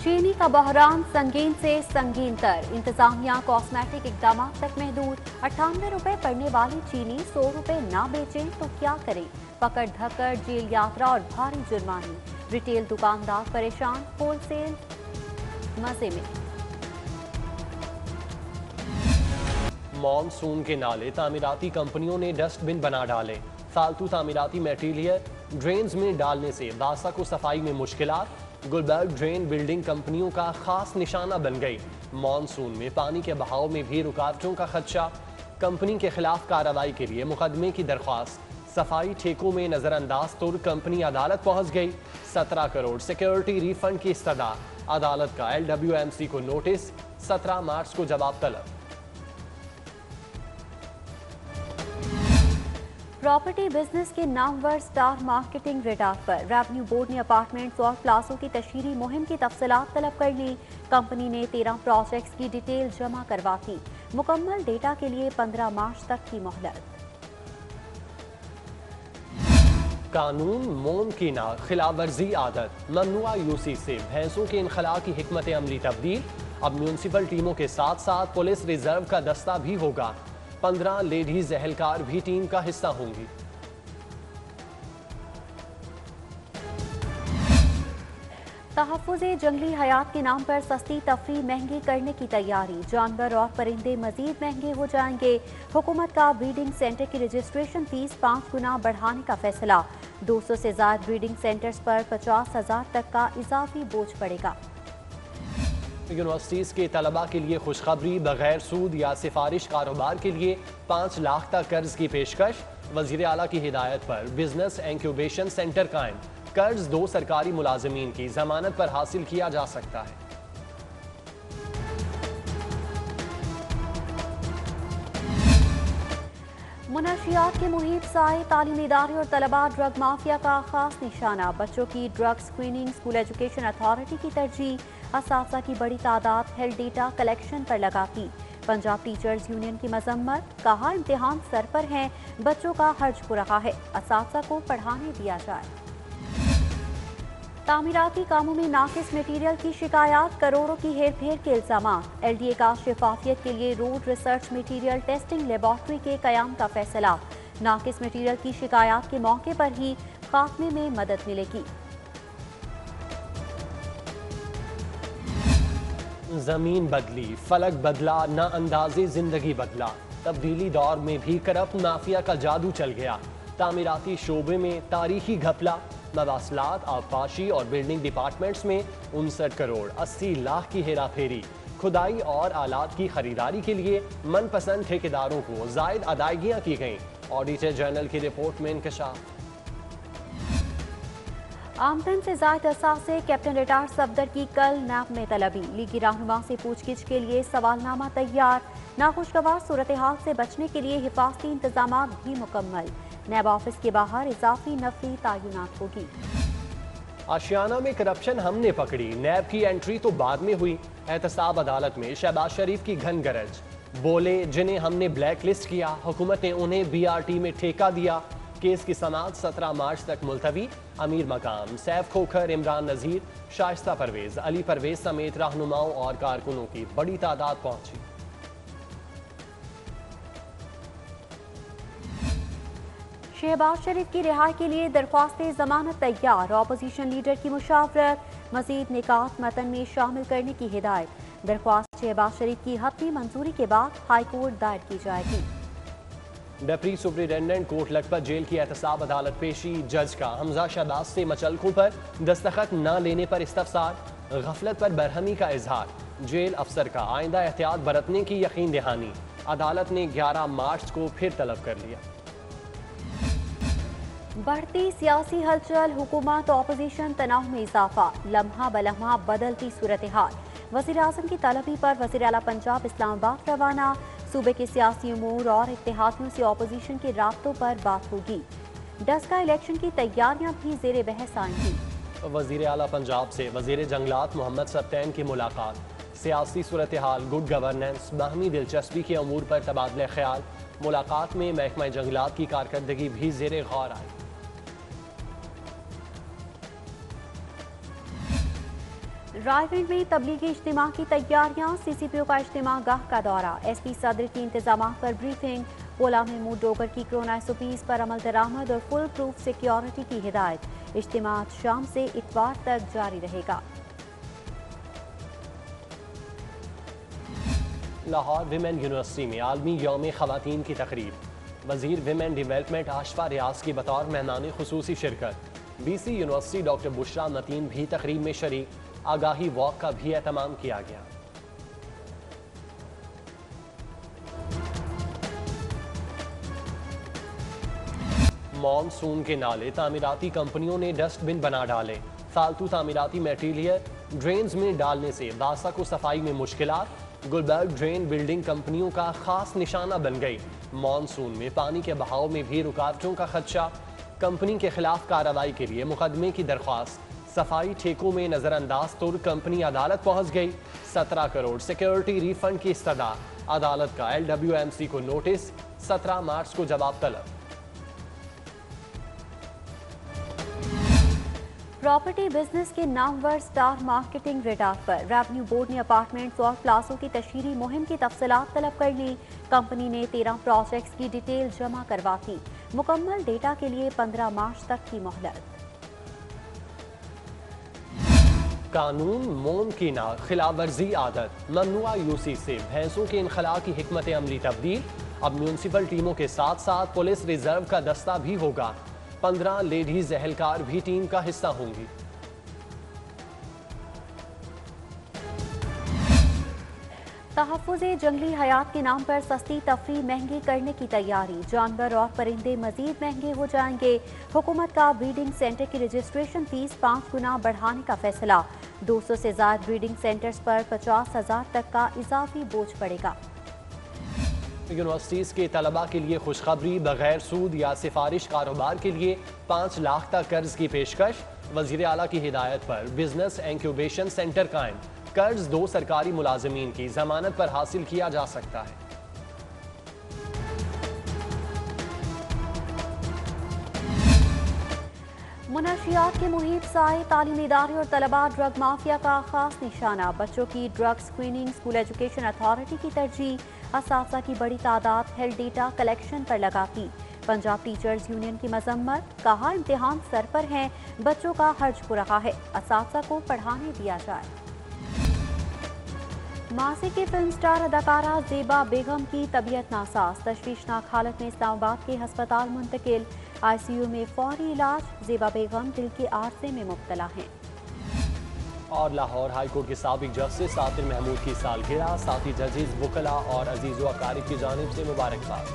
चीनी का बहरान संगीन से संगीन तर। इंतजामिया कॉस्मेटिक इकदाम तक महदूद। 98 रुपए पड़ने वाली चीनी 100 रुपए ना बेचें तो क्या करें? पकड़ धक्कड़, जेल यात्रा और भारी जुर्माने। रिटेल दुकानदार परेशान, होलसेल मजे में। मॉनसून के नाले तामीराती कंपनियों ने डस्टबिन बना डाले। फालतू तामीराती मटेरियल ड्रेन्स में डालने से दासा को सफाई में मुश्किलात। गुलबर्ग ड्रेन बिल्डिंग कंपनियों का खास निशाना बन गई। मॉनसून में पानी के बहाव में भी रुकावटों का खदशा। कंपनी के खिलाफ कार्रवाई के लिए मुकदमे की दरख्वास्त। सफाई ठेकों में नजरअंदाज तुर कंपनी अदालत पहुंच गई। 17 करोड़ सिक्योरिटी रिफंड की इस्तदा। अदालत का LWMC को नोटिस। 17 मार्च को जवाब तलब। प्रॉपर्टी बिजनेस के नामवर स्टार मार्केटिंग रेडार पर। रेवेन्यू बोर्ड ने अपार्टमेंट्स और प्लाजों की तशहीरी मुहिम की तफसीलात तलब कर ली। कंपनी ने 13 प्रोजेक्ट्स की डिटेल जमा करवा दी। मुकम्मल डेटा के लिए 15 मार्च तक की मोहलत। कानून मोम की ना खिलाफवर्जी आदत। ममनुआ यूसी से भैंसों के इनखला की हिकमत अमली तब्दील। अब म्यूनसिपल टीमों के साथ साथ पुलिस रिजर्व का दस्ता भी होगा। 15 लेडीज एहलकार भी टीम का हिस्सा होंगी। तहफ़्फ़ुज़े जंगली हयात के नाम पर सस्ती तफरीह महंगी करने की तैयारी। जानवर और परिंदे मजीद महंगे हो जाएंगे। हुकूमत का ब्रीडिंग सेंटर की रजिस्ट्रेशन फीस 5 गुना बढ़ाने का फैसला। 200 से ज्यादा ब्रीडिंग सेंटर्स पर 50,000 तक का इजाफी बोझ पड़ेगा। यूनिवर्सिटीज के तलबा के लिए खुशखबरी। बगैर सूद या सिफारिश कारोबार के लिए 5 लाख तक कर्ज की पेशकश। वजीर आला की हिदायत पर बिजनेस इंक्यूबेशन सेंटर कायम। कर्ज 2 सरकारी मुलाजमीन की जमानत पर हासिल किया जा सकता है। मुनशियात के मुहित से आए तालीमी इदारे और तलबा ड्रग माफिया का खास निशाना। बच्चों की drug screening school education authority की तरजीह। असातिज़ा की बड़ी तादाद हेल्थ डेटा कलेक्शन पर लगाती। पंजाब टीचर्स यूनियन की मजम्मत। कहा इम्तिहान सर पर हैं, बच्चों का हर्ज हो रहा है, असातिज़ा को पढ़ाने दिया जाए। तामीराती कामों में नाकिस मटीरियल की शिकायत। करोड़ों की हेर फेर के इल्जाम। LDA का शफाफियत के लिए road research material testing laboratory के कयाम का फैसला। नाकिस मटीरियल की शिकायत के मौके पर ही खात्मे में मदद मिलेगी। जमीन बदली, फलक बदला, ना अंदाजे जिंदगी बदला। तब्दीली दौर में भी करप्ट माफिया का जादू चल गया। तामीराती शोबे में तारीखी घपला। मवासलात, आबपाशी और बिल्डिंग डिपार्टमेंट्स में 59 करोड़ 80 लाख की हेरा फेरी। खुदाई और आलात की खरीदारी के लिए मनपसंद ठेकेदारों को जायद अदायगियां की गईं। ऑडिटर जनरल की रिपोर्ट में इंकशाफ। आमदन से जायद अरसा से कैप्टन रिटायर्ड सफदर की कल नैब में तलबी। लीगी रहनुमा से पूछगिछ के लिए सवालनामा तैयार। नाखुशगवार सूरत हाल से बचने के लिए हिफाजती इंतजाम भी मुकम्मल। नैब ऑफिस के बाहर इजाफी नफरी तैनात होगी। आशियाना में करप्शन हमने पकड़ी। नैब की एंट्री तो बाद में हुई। एहतसाब अदालत में शहबाज शरीफ की घन गरज। बोले जिन्हें हमने ब्लैक लिस्ट किया, हुकूमत ने उन्हें BRT में ठेका दिया। केस की समाअत 17 मार्च तक मुलतवी। अमीर मकाम, सैफ खोखर, इमरान नजीर, शाइस्ता परवेज, अली परवेज समेत रहनुमाओं और कारकुनों की बड़ी तादाद पहुंची। शहबाज शरीफ की रिहाई के लिए दरख्वास्तें जमानत तैयार। अपोजिशन लीडर की मुशावरत। मजीद निकात मतन में शामिल करने की हिदायत। दरख्वास्त शहबाज शरीफ की हतमी मंजूरी के बाद हाईकोर्ट दायर की जाएगी। Deputy superintendent Kot Lakhpat jail की एहतसाब अदालत पेशी। जज का हमजा शहबाज से मचलकों पर दस्तखत न लेने पर इस्तफसार। गफलत पर बरहमी का इजहार। जेल अफसर का आइंदा एहतियात बरतने की यकीन दहानी। अदालत ने 11 मार्च को फिर तलब कर लिया। बढ़ती सियासी हलचल, हुकूमत ऑपोजिशन तनाव में इजाफा। लम्हा बलम्हा बदलती सूरत हाल। वज़ीर आज़म की तलबी पर वज़ीर आला पंजाब इस्लामाबाद रवाना। सूबे के सियासी उमूर और इत्तेहादियों से ऑपोजिशन के राब्तों पर बात होगी। डस्का इलेक्शन की तैयारियां भी ज़ेरे बहस आएंगी। वज़ीर आला पंजाब से वज़ीर जंगलात मोहम्मद सत्तैन की मुलाकात। सियासी सूरत हाल, गुड गवर्नेंस, बाहमी दिलचस्पी के अमूर पर तबादले ख्याल। मुलाकात में महकमा जंगलात की कारकर्दगी भी ज़ेरे गौर आई। रायगढ़ में तबलीगी इज्तिमा की तैयारियां, CCPO का इज्तिमा गाह का दौरा, SP सदर की इंतजाम पर ब्रीफिंग, पोला महमूद डोगर की कोरोना SOPs पर अमल दरामद और फुल प्रूफ सिक्योरिटी की हिदायत। इज्तिमा शाम से इतवार तक जारी रहेगा। लाहौर विमेन यूनिवर्सिटी में आलमी यौम ख़वातीन की तकरीब, वज़ीर विमेन डेवलपमेंट आशफा रियाज की बतौर मेहमान खुसूसी शिरकत। BC university doctor Bushra Nitin भी तकरीब में शरीक, आगाही वॉक का भी एहतमाम किया गया। मॉनसून के नाले तामीराती कंपनियों ने डस्टबिन बना डाले, फालतू तामीराती मटेरियल ड्रेन्स में डालने से दासा को सफाई में मुश्किलात। गुलबर्ग ड्रेन बिल्डिंग कंपनियों का खास निशाना बन गई। मॉनसून में पानी के बहाव में भी रुकावटों का खदशा, कंपनी के खिलाफ कार्रवाई के लिए मुकदमे की दरख्वास्त। सफाई ठेकों में नजरअंदाज तुर कंपनी अदालत पहुंच गई। 17 करोड़ सिक्योरिटी रिफंड की इस्तदा, अदालत का LWMC को नोटिस, 17 मार्च को जवाब तलब। प्रॉपर्टी बिजनेस के नामवर स्टार मार्केटिंग रेडार पर, रेवेन्यू बोर्ड ने अपार्टमेंट्स और प्लाजों की तशहीरी मुहिम की तफसीलात तलब कर ली। कंपनी ने 13 प्रोजेक्ट्स की डिटेल जमा करवा थी। मुकम्मल डेटा के लिए 15 मार्च तक की मोहलत। कानून मोम की ना खिलाफवर्जी आदत, ममनुआ UC से भैंसों के इनखला की हिकमत अमली तब्दील। अब म्यूनसिपल टीमों के साथ साथ पुलिस रिजर्व का दस्ता भी होगा। 15 लेडीज एहलकार भी टीम का हिस्सा होंगी। तहफ़्फ़ुज़े जंगली हयात के नाम पर सस्ती तफरीह महंगी करने की तैयारी, जानवर और परिंदे मजीद महंगे हो जाएंगे। हुकूमत का ब्रीडिंग सेंटर की रजिस्ट्रेशन फीस 5 गुना बढ़ाने का फैसला। 200 से ज्यादा ब्रीडिंग सेंटर्स पर 50,000 तक का इजाफी बोझ पड़ेगा। यूनिवर्सिटीज़ के तलबा के लिए खुशखबरी, बगैर सूद या सिफारिश कारोबार के लिए 5 लाख तक कर्ज की पेशकश। वज़ीर आला की हिदायत पर बिजनेस इंक्यूबेशन सेंटर कायम। कर्ज 2 सरकारी मुलाजमीन की जमानत पर हासिल किया जा सकता है। मुनशियात के मुहित से आए तालीमी इदारे और तलबा, ड्रग माफिया का खास निशाना। बच्चों की drug screening school education authority की तरजीह। असातिज़ा की बड़ी तादाद हेल्थ डेटा कलेक्शन पर लगाती। पंजाब टीचर्स यूनियन की मजम्मत, कहा इम्तिहान सर पर हैं, बच्चों का हर्ज हो रहा है, असातिज़ा को पढ़ाने दिया जाए। मासी की फिल्म स्टार अदाकारा ज़ेबा बेगम की तबीयत नासाज, तशवीशनाक हालत में इस्लामाबाद के हस्पताल मुंतकिल। ICU में फौरी इलाज। ज़ेबा बेगम दिल के आर्जे में मुब्तला हैं। और लाहौर हाईकोर्ट के साबिक जस्टिस सातिर महमूद की सालगिरह, साथी जजेस, वकला और अजीज़ व अकारिब की जानिब से मुबारकबाद।